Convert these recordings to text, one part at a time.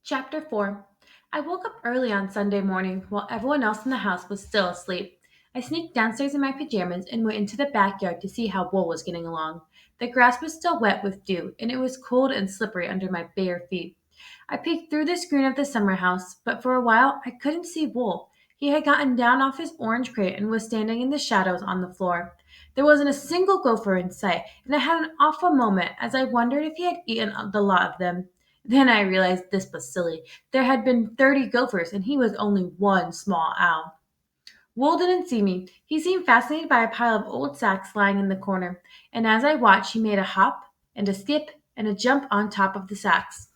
Chapter 4. I woke up early on Sunday morning while everyone else in the house was still asleep. I sneaked downstairs in my pajamas and went into the backyard to see how Wool was getting along. The grass was still wet with dew, and it was cold and slippery under my bare feet. I peeked through the screen of the summer house, but for a while I couldn't see Wool. He had gotten down off his orange crate and was standing in the shadows on the floor. There wasn't a single gopher in sight, and I had an awful moment as I wondered if he had eaten the lot of them. Then I realized this was silly. There had been 30 gophers, and he was only one small owl. Wool didn't see me. He seemed fascinated by a pile of old sacks lying in the corner, and as I watched, he made a hop and a skip and a jump on top of the sacks.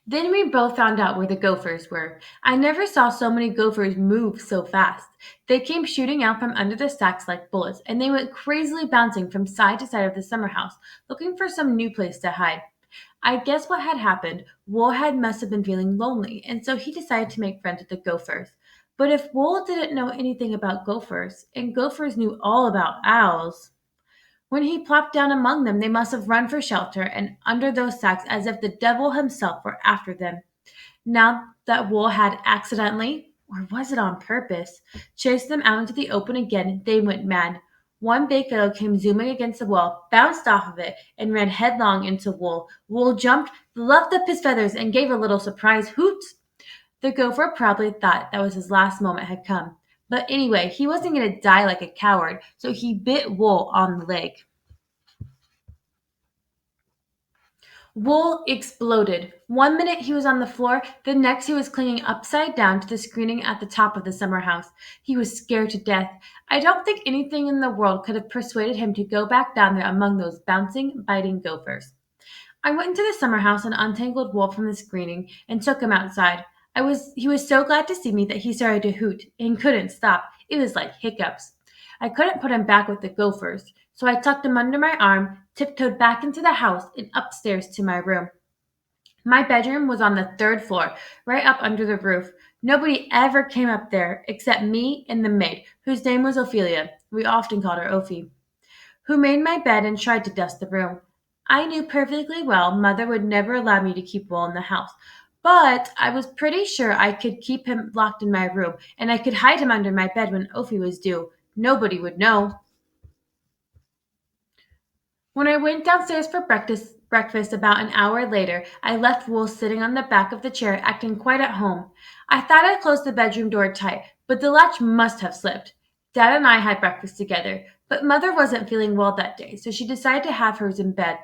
Then we both found out where the gophers were. I never saw so many gophers move so fast. They came shooting out from under the sacks like bullets, and they went crazily bouncing from side to side of the summer house, looking for some new place to hide. I guess what had happened, Wool had must have been feeling lonely, and so he decided to make friends with the gophers. But if Wool didn't know anything about gophers, and gophers knew all about owls, when he plopped down among them, they must have run for shelter and under those sacks as if the devil himself were after them. Now that Wool had accidentally, or was it on purpose, chased them out into the open again, they went mad. One big fellow came zooming against the wall, bounced off of it, and ran headlong into Wool. Wool jumped, fluffed up his feathers, and gave a little surprised hoot. The gopher probably thought that was his last moment had come. But anyway, he wasn't going to die like a coward, so he bit Wool on the leg. Wool exploded. One minute he was on the floor, the next he was clinging upside down to the screening at the top of the summer house. He was scared to death. I don't think anything in the world could have persuaded him to go back down there among those bouncing, biting gophers. I went into the summer house and untangled Wool from the screening and took him outside. He was so glad to see me that he started to hoot and couldn't stop. It was like hiccups. I couldn't put him back with the gophers, so I tucked him under my arm, tiptoed back into the house and upstairs to my room. My bedroom was on the third floor, right up under the roof. Nobody ever came up there except me and the maid, whose name was Ophelia. We often called her Ophi, who made my bed and tried to dust the room. I knew perfectly well Mother would never allow me to keep Will in the house, but I was pretty sure I could keep him locked in my room, and I could hide him under my bed when Ophi was due. Nobody would know. When I went downstairs for breakfast about an hour later, I left Wool sitting on the back of the chair, acting quite at home. I thought I closed the bedroom door tight, but the latch must have slipped. Dad and I had breakfast together, but Mother wasn't feeling well that day, so she decided to have hers in bed.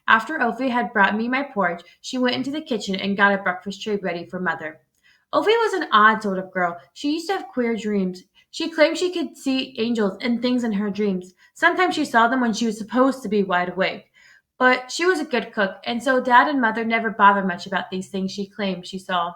After Ophi had brought me my porridge, she went into the kitchen and got a breakfast tray ready for Mother. Ophi was an odd sort of girl. She used to have queer dreams. She claimed she could see angels and things in her dreams. Sometimes she saw them when she was supposed to be wide awake. But she was a good cook, and so Dad and Mother never bothered much about these things she claimed she saw.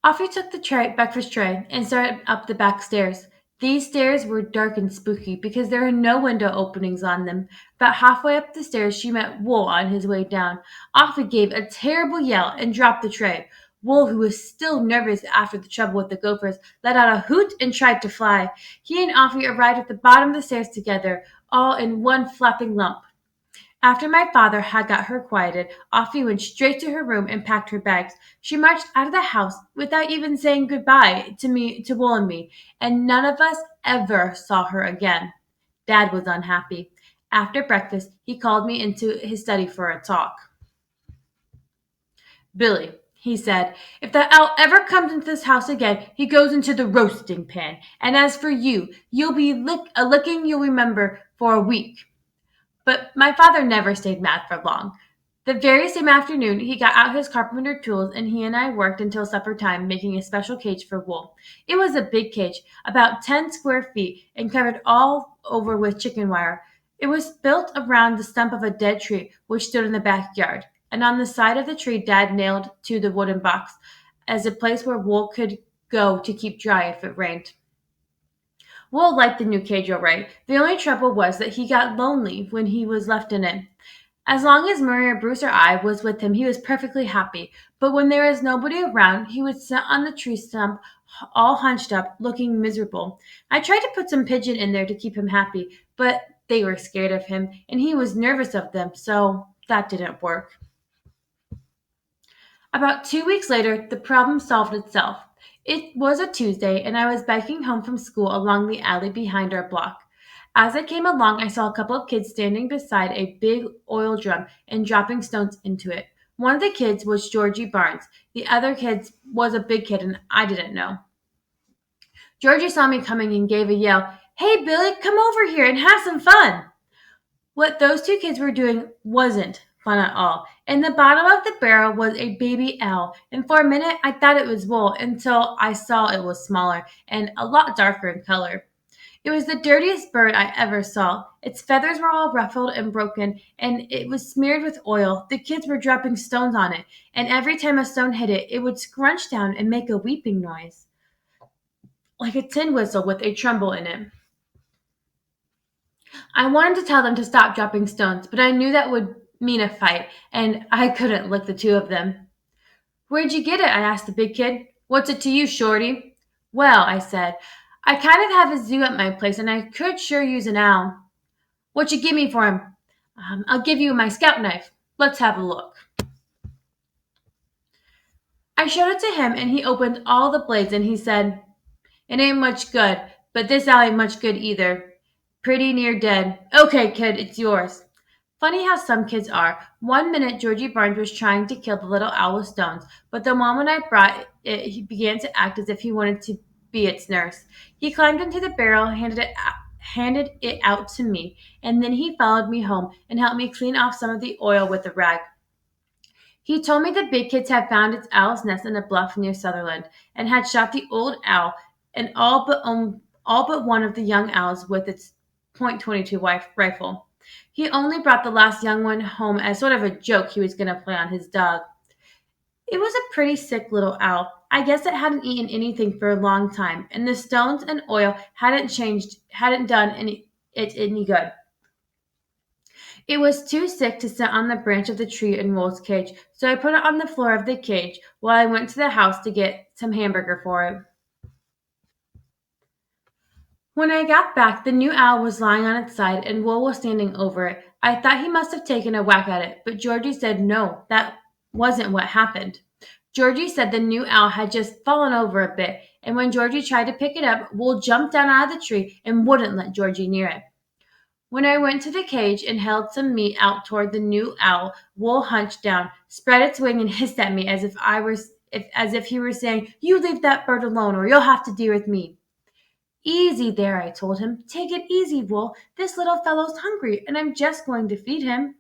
Off he took the breakfast tray and started up the back stairs. These stairs were dark and spooky because there were no window openings on them. About halfway up the stairs, she met Wool on his way down. Off he gave a terrible yell and dropped the tray. Wool, who was still nervous after the trouble with the gophers, let out a hoot and tried to fly. He and Offie arrived at the bottom of the stairs together, all in one flapping lump. After my father had got her quieted, Offie went straight to her room and packed her bags. She marched out of the house without even saying goodbye to Will and me, and none of us ever saw her again. Dad was unhappy. After breakfast, he called me into his study for a talk. Billy, he said, if that owl ever comes into this house again, he goes into the roasting pan. And as for you, you'll be a licking you'll remember for a week. But my father never stayed mad for long. The very same afternoon, he got out his carpenter tools and he and I worked until supper time, making a special cage for Wool. It was a big cage, about 10 square feet, and covered all over with chicken wire. It was built around the stump of a dead tree which stood in the backyard, and on the side of the tree Dad nailed to the wooden box as a place where Wool could go to keep dry if it rained. Will liked the new cage all right. The only trouble was that he got lonely when he was left in it. As long as Murray or Bruce or I was with him, he was perfectly happy. But when there was nobody around, he would sit on the tree stump, all hunched up, looking miserable. I tried to put some pigeon in there to keep him happy, but They were scared of him, and he was nervous of them, so that didn't work. About 2 weeks later, the problem solved itself. It was a Tuesday, and I was biking home from school along the alley behind our block. As I came along, I saw a couple of kids standing beside a big oil drum and dropping stones into it. One of the kids was Georgie Barnes. The other kid was a big kid, and I didn't know. Georgie saw me coming and gave a yell, "Hey, Billy, come over here and have some fun!" What those two kids were doing wasn't fun at all. In the bottom of the barrel was a baby owl, and for a minute I thought it was wool until I saw it was smaller and a lot darker in color. It was the dirtiest bird I ever saw. Its feathers were all ruffled and broken, and it was smeared with oil. The kids were dropping stones on it, and every time a stone hit it, it would scrunch down and make a weeping noise, like a tin whistle with a tremble in it. I wanted to tell them to stop dropping stones, but I knew that would mean a fight, and I couldn't lick the two of them. "Where'd you get it?" I asked the big kid. "What's it to you, Shorty?" "Well," I said, "I kind of have a zoo at my place, and I could sure use an owl." "What you give me for him?" "I'll give you my scout knife. Let's have a look." I showed it to him, and he opened all the blades, and he said, "It ain't much good, but this owl ain't much good either. Pretty near dead. Okay, kid, it's yours." Funny how some kids are. One minute Georgie Barnes was trying to kill the little owl with stones, but the moment I brought it, he began to act as if he wanted to be its nurse. He climbed into the barrel, handed it out to me, and then he followed me home and helped me clean off some of the oil with a rag. He told me the big kids had found its owl's nest in a bluff near Sutherland and had shot the old owl and all but one of the young owls with its .22 rifle. He only brought the last young one home as sort of a joke he was going to play on his dog. It was a pretty sick little owl. I guess it hadn't eaten anything for a long time, and the stones and oil hadn't done it any good. It was too sick to sit on the branch of the tree in Wool's cage, so I put it on the floor of the cage while I went to the house to get some hamburger for it. When I got back, the new owl was lying on its side and Wool was standing over it. I thought he must have taken a whack at it, but Georgie said no, that wasn't what happened. Georgie said the new owl had just fallen over a bit, and when Georgie tried to pick it up, Wool jumped down out of the tree and wouldn't let Georgie near it. When I went to the cage and held some meat out toward the new owl, Wool hunched down, spread its wing, and hissed at me as if he were saying, "You leave that bird alone, or you'll have to deal with me." "Easy there," I told him. "Take it easy, Wool. This little fellow's hungry, and I'm just going to feed him."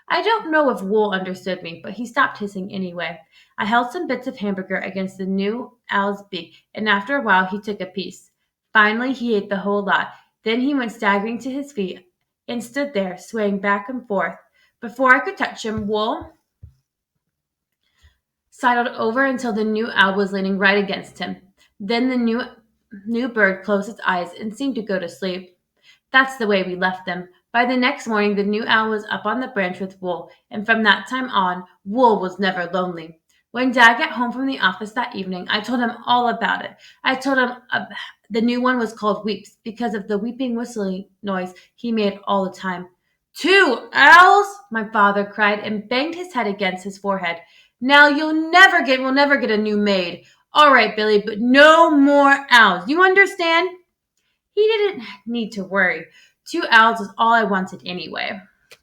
I don't know if Wool understood me, but he stopped hissing anyway. I held some bits of hamburger against the new owl's beak, and after a while he took a piece. Finally, he ate the whole lot. Then he went staggering to his feet and stood there, swaying back and forth. Before I could touch him, Wool sidled over until the new owl was leaning right against him. Then the new bird closed its eyes and seemed to go to sleep. That's the way we left them. By the next morning, the new owl was up on the branch with Wool, and from that time on, Wool was never lonely. When Dad got home from the office that evening, I told him all about it. I told him the new one was called Weeps because of the weeping whistling noise he made all the time. "Two owls!" my father cried and banged his head against his forehead. "Now we'll never get a new maid. All right, Billy, but no more owls. You understand?" He didn't need to worry. Two owls was all I wanted anyway.